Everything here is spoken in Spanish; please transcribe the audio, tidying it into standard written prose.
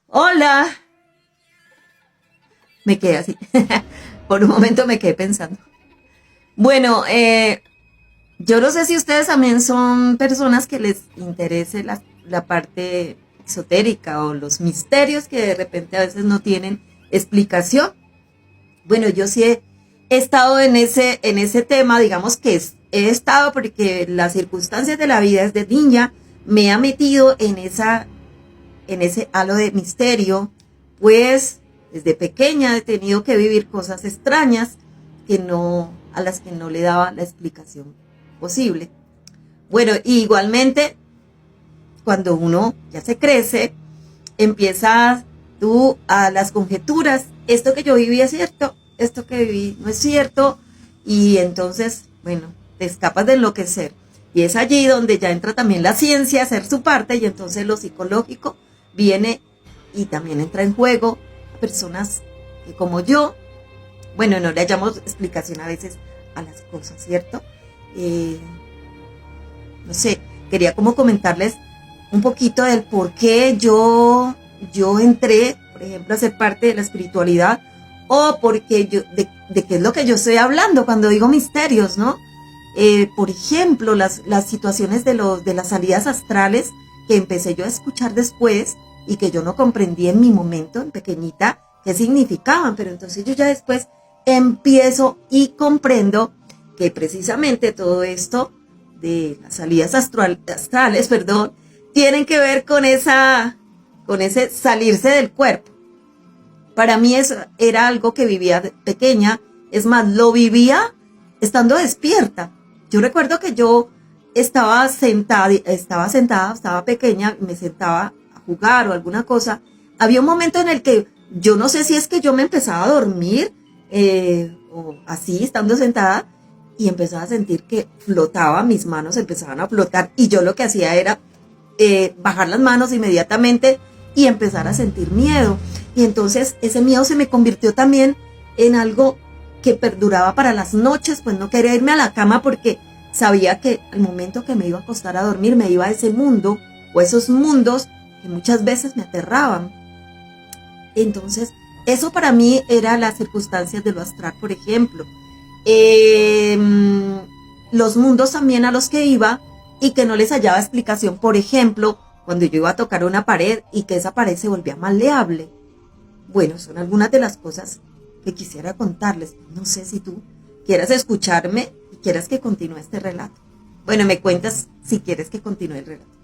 Hola. Me quedé así. Por un momento me quedé pensando. Bueno, yo no sé si ustedes también son personas que les interese la parte esotérica o los misterios que de repente a veces no tienen explicación. Bueno, yo sí he estado en ese tema, digamos que he estado porque las circunstancias de la vida desde niña me ha metido en ese halo de misterio, pues desde pequeña he tenido que vivir cosas extrañas a las que no le daba la explicación posible. Bueno, igualmente, cuando uno ya se crece, empiezas tú a las conjeturas, esto que yo viví es cierto, esto que viví no es cierto, y entonces, bueno, te escapas de enloquecer. Y es allí donde ya entra también la ciencia a hacer su parte, y entonces lo psicológico viene y también entra en juego a personas que como yo, bueno, no le hallamos explicación a veces a las cosas, ¿cierto? Eh, no sé, quería como comentarles un poquito del por qué yo entré, por ejemplo, a ser parte de la espiritualidad, o porque de qué es lo que yo estoy hablando cuando digo misterios, ¿no? Por ejemplo, las situaciones de las salidas astrales que empecé yo a escuchar después y que yo no comprendí en mi momento, en pequeñita, qué significaban, pero entonces yo ya después empiezo y comprendo que precisamente todo esto de las salidas astrales, perdón, tienen que ver con ese salirse del cuerpo. Para mí eso era algo que vivía de pequeña, es más, lo vivía estando despierta. Yo recuerdo que yo estaba pequeña, me sentaba a jugar o alguna cosa. Había un momento en el que yo no sé si es que yo me empezaba a dormir o así, estando sentada, y empezaba a sentir que flotaba, mis manos empezaban a flotar, y yo lo que hacía era bajar las manos inmediatamente y empezar a sentir miedo. Y entonces ese miedo se me convirtió también en algo que perduraba para las noches, pues no quería irme a la cama porque sabía que al momento que me iba a acostar a dormir me iba a ese mundo o esos mundos que muchas veces me aterraban. Entonces, eso para mí era las circunstancias de lo astral, por ejemplo. Eh, los mundos también a los que iba y que no les hallaba explicación, por ejemplo, cuando yo iba a tocar una pared y que esa pared se volvía maleable. Bueno, son algunas de las cosas que quisiera contarles. No sé si tú quieras escucharme y quieras que continúe este relato. Bueno, me cuentas si quieres que continúe el relato.